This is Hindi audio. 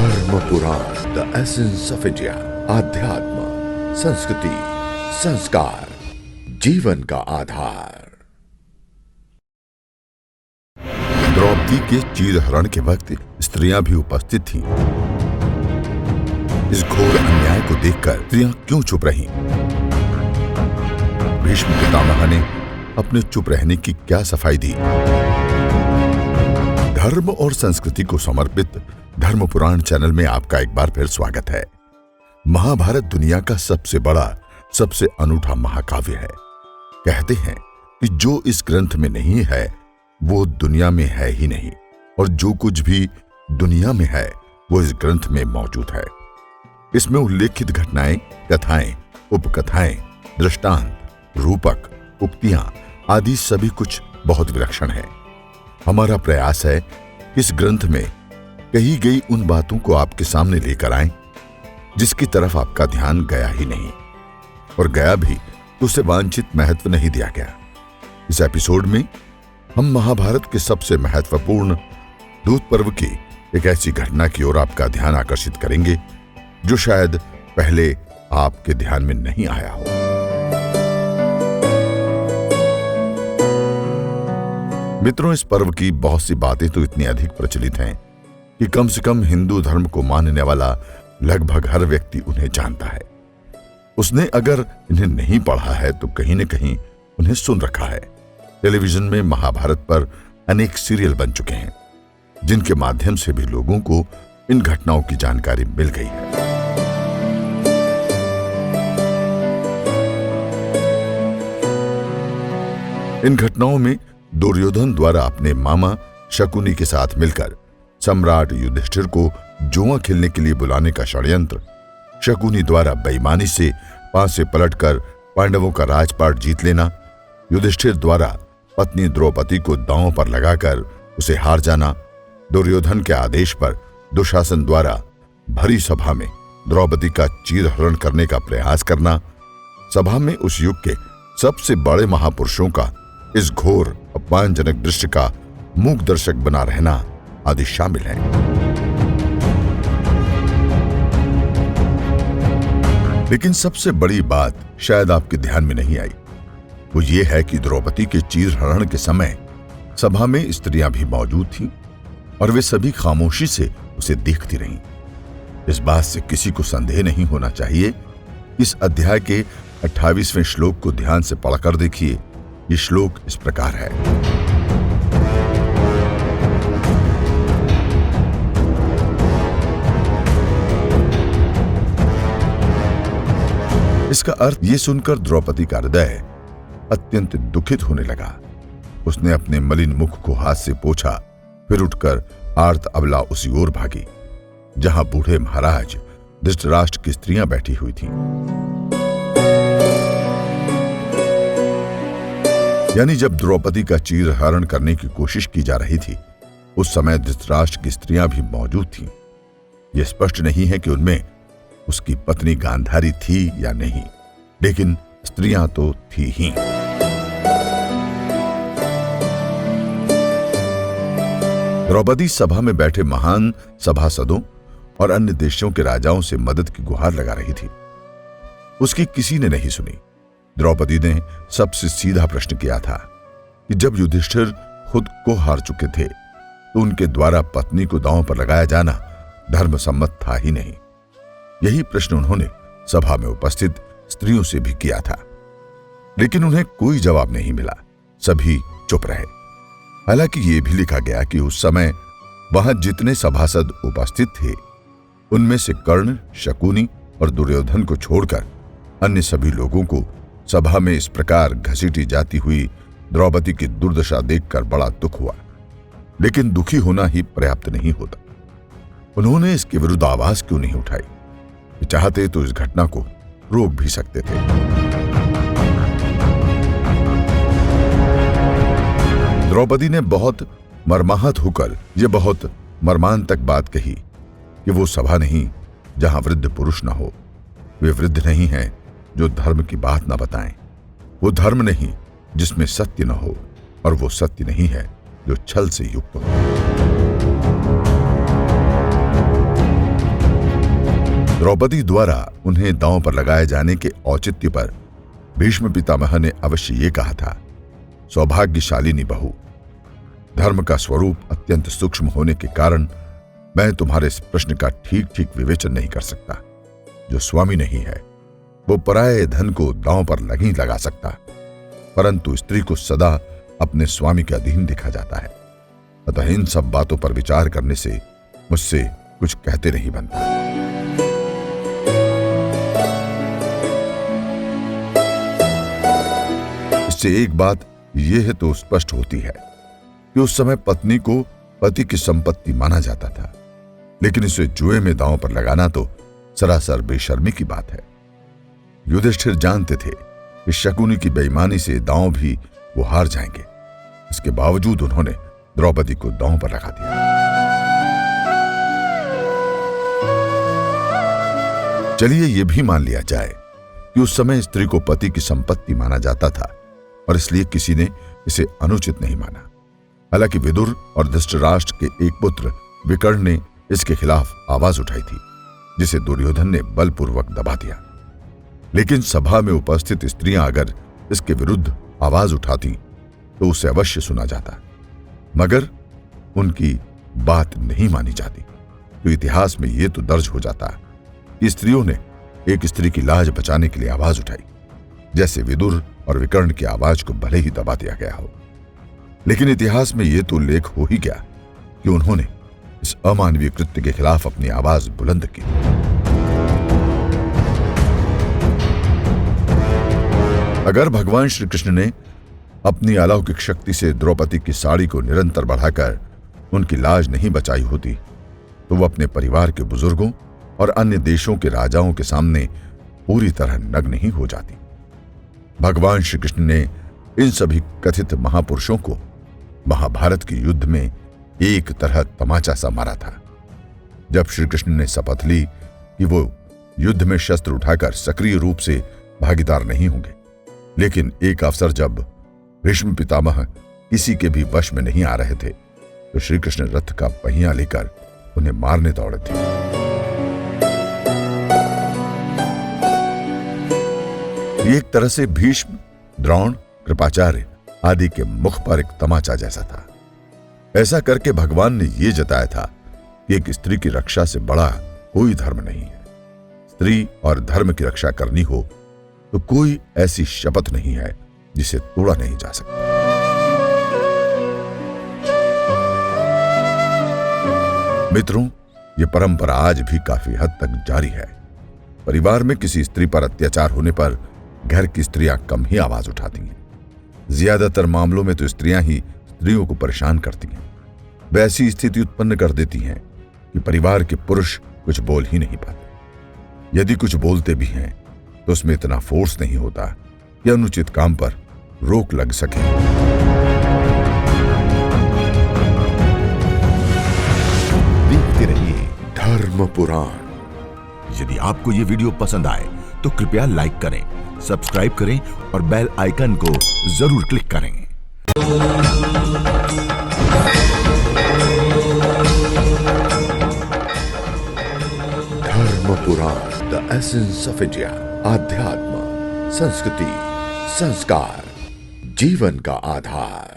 धर्म पुराण, द एसेंस ऑफ इंडिया। आध्यात्म, संस्कृति, संस्कार, जीवन का आधार। द्रौपदी के चीरहरण के वक्त स्त्रियां भी उपस्थित थीं। इस घोर अन्याय को देखकर स्त्रियां क्यों चुप रहीं? भीष्म पितामह ने अपने चुप रहने की क्या सफाई दी? धर्म और संस्कृति को समर्पित धर्म पुराण चैनल में आपका एक बार फिर स्वागत है। महाभारत दुनिया का सबसे बड़ा, सबसे अनूठा महाकाव्य है। कहते हैं कि जो इस ग्रंथ में नहीं है वो दुनिया में है ही नहीं, और जो कुछ भी दुनिया में है वो इस ग्रंथ में मौजूद है। इसमें उल्लेखित घटनाएं, कथाएं, उपकथाएं, दृष्टांत, रूपक, उक्तियां आदि सभी कुछ बहुत विलक्षण है। हमारा प्रयास है कि इस ग्रंथ में कही गई उन बातों को आपके सामने लेकर आएं जिसकी तरफ आपका ध्यान गया ही नहीं, और गया भी तो उसे वांछित महत्व नहीं दिया गया। इस एपिसोड में हम महाभारत के सबसे महत्वपूर्ण दूत पर्व की एक ऐसी घटना की ओर आपका ध्यान आकर्षित करेंगे जो शायद पहले आपके ध्यान में नहीं आया हो। मित्रों, इस पर्व की बहुत सी बातें तो इतनी अधिक प्रचलित हैं कि कम से कम हिंदू धर्म को मानने वाला लगभग हर व्यक्ति उन्हें जानता है। उसने अगर इन्हें नहीं पढ़ा है तो कहीं न कहीं उन्हें सुन रखा है। टेलीविजन में महाभारत पर अनेक सीरियल बन चुके हैं जिनके माध्यम से भी लोगों को इन घटनाओं की जानकारी मिल गई है। इन घटनाओं में दुर्योधन द्वारा अपने मामा शकुनी के साथ मिलकर सम्राट युधिष्ठिर को जुआ खेलने के लिए बुलाने का षड्यंत्र, शकुनी द्वारा बेईमानी से पासे पलटकर पांडवों का राजपाट जीत लेना, युधिष्ठिर द्वारा पत्नी द्रौपदी को दांव पर लगाकर उसे हार जाना, दुर्योधन के आदेश पर दुशासन द्वारा भरी सभा में द्रौपदी का चीरहरण करने का प्रयास करना, सभा में उस युग के सबसे बड़े महापुरुषों का इस घोर अपमानजनक दृश्य का मूक दर्शक बना रहना आदि शामिल है। लेकिन सबसे बड़ी बात शायद आपके ध्यान में नहीं आई, वो ये है कि द्रौपदी के चीरहरण के समय सभा में स्त्रियां भी मौजूद थीं और वे सभी खामोशी से उसे देखती रहीं। इस बात से किसी को संदेह नहीं होना चाहिए। इस अध्याय के 28वें श्लोक को ध्यान से पढ़कर देखिए। ये श्लोक इस प्रकार है। इसका अर्थ ये सुनकर द्रौपदी का हृदय अत्यंत दुखित होने लगा। उसने अपने मलिन मुख को हाथ से पोंछा, फिर उठकर आर्त अबला उसी ओर भागी जहां बूढ़े महाराज धृतराष्ट्र की स्त्रियां बैठी हुई थीं। यानी जब द्रौपदी का चीरहरण करने की कोशिश की जा रही थी उस समय धृतराष्ट्र की स्त्रियां भी मौजूद थीं। यह स्पष्ट नहीं है कि उनमें उसकी पत्नी गांधारी थी या नहीं, लेकिन स्त्रियां तो थी ही। द्रौपदी सभा में बैठे महान सभासदों और अन्य देशों के राजाओं से मदद की गुहार लगा रही थी। उसकी किसी ने नहीं सुनी। द्रौपदी ने सबसे सीधा प्रश्न किया था कि जब युधिष्ठिर खुद को हार चुके थे तो उनके द्वारा पत्नी को दांव पर लगाया जाना धर्मसम्मत था ही नहीं। यही प्रश्न उन्होंने सभा में उपस्थित स्त्रियों से भी किया था, लेकिन उन्हें कोई जवाब नहीं मिला। सभी चुप रहे। हालांकि यह भी लिखा गया कि उस समय वहां जितने सभासद उपस्थित थे उनमें से कर्ण, शकुनी और दुर्योधन को छोड़कर अन्य सभी लोगों को सभा में इस प्रकार घसीटी जाती हुई द्रौपदी की दुर्दशा देखकर बड़ा दुख हुआ। लेकिन दुखी होना ही पर्याप्त नहीं होता। उन्होंने इसके विरुद्ध आवाज क्यों नहीं उठाई? चाहते तो इस घटना को रोक भी सकते थे। द्रौपदी ने बहुत मर्माहत होकर यह बहुत मर्मांतक बात कही कि वो सभा नहीं जहां वृद्ध पुरुष न हो। वे वृद्ध नहीं हैं जो धर्म की बात न बताएं। वो धर्म नहीं जिसमें सत्य न हो, और वो सत्य नहीं है जो छल से युक्त हो। द्रौपदी द्वारा उन्हें दांव पर लगाए जाने के औचित्य पर भीष्म पितामह ने अवश्य ये कहा था, सौभाग्यशालिनी बहू, धर्म का स्वरूप अत्यंत सूक्ष्म होने के कारण मैं तुम्हारे इस प्रश्न का ठीक ठीक विवेचन नहीं कर सकता। जो स्वामी नहीं है वो पराये धन को दांव पर नहीं लगा सकता, परंतु स्त्री को सदा अपने स्वामी के अधीन देखा जाता है। अतः इन सब बातों पर विचार करने से मुझसे कुछ कहते नहीं बनता। इससे एक बात यह तो स्पष्ट होती है कि उस समय पत्नी को पति की संपत्ति माना जाता था, लेकिन इसे जुए में दांव पर लगाना तो सरासर बेशर्मी की बात है। युधिष्ठिर जानते थे कि शकुनी की बेईमानी से दांव भी वो हार जाएंगे। इसके बावजूद उन्होंने द्रौपदी को दांव पर लगा दिया। चलिए यह भी मान लिया जाए कि उस समय स्त्री को पति की संपत्ति माना जाता था और इसलिए किसी ने इसे अनुचित नहीं माना। हालांकि विदुर और धृतराष्ट्र के एक पुत्र विकर्ण ने इसके खिलाफ आवाज उठाई थी, जिसे दुर्योधन ने बलपूर्वक दबा दिया। लेकिन सभा में उपस्थित स्त्रियां अगर इसके विरुद्ध आवाज उठाती तो उसे अवश्य सुना जाता, मगर उनकी बात नहीं मानी जाती। तो इतिहास में यह तो दर्ज हो जाता कि स्त्रियों ने एक स्त्री की लाज बचाने के लिए आवाज उठाई, जैसे विदुर और विकर्ण की आवाज को भले ही दबा दिया गया हो। लेकिन इतिहास में यह तो उल्लेख हो ही गया कि उन्होंने इस अमानवीय कृत्य के खिलाफ अपनी आवाज बुलंद की। अगर भगवान श्री कृष्ण ने अपनी अलौकिक शक्ति से द्रौपदी की साड़ी को निरंतर बढ़ाकर उनकी लाज नहीं बचाई होती तो वह अपने परिवार के बुजुर्गों और अन्य देशों के राजाओं के सामने पूरी तरह नग्न ही हो जाती। भगवान श्री कृष्ण ने इन सभी कथित महापुरुषों को महाभारत के युद्ध में एक तरह तमाचा सा मारा था। जब श्री कृष्ण ने शपथ ली कि वो युद्ध में शस्त्र उठाकर सक्रिय रूप से भागीदार नहीं होंगे, लेकिन एक अवसर जब भीष्म पितामह किसी के भी वश में नहीं आ रहे थे तो श्री कृष्ण रथ का पहिया लेकर उन्हें मारने दौड़े थे। एक तरह से भीष्म, द्रोण, कृपाचार्य आदि के मुख पर एक तमाचा जैसा था। ऐसा करके भगवान ने यह जताया था कि एक स्त्री की रक्षा से बड़ा कोई धर्म नहीं है। स्त्री और धर्म की रक्षा करनी हो तो कोई ऐसी शपथ नहीं है जिसे तोड़ा नहीं जा सकता। मित्रों, यह परंपरा आज भी काफी हद तक जारी है। परिवार में किसी स्त्री पर अत्याचार होने पर घर की स्त्रियां कम ही आवाज उठाती हैं। ज्यादातर मामलों में तो स्त्रियां ही स्त्रियों को परेशान करती हैं। वे ऐसी स्थिति उत्पन्न कर देती हैं कि परिवार के पुरुष कुछ बोल ही नहीं पाते। यदि कुछ बोलते भी हैं तो उसमें इतना फोर्स नहीं होता कि अनुचित काम पर रोक लग सके। देखते रहिए धर्म पुराण। यदि आपको ये वीडियो पसंद आए तो कृपया लाइक करें, सब्सक्राइब करें और बेल आइकन को जरूर क्लिक करें। धर्म पुराण, द एसेंस ऑफ इंडिया। आध्यात्म, संस्कृति, संस्कार, जीवन का आधार।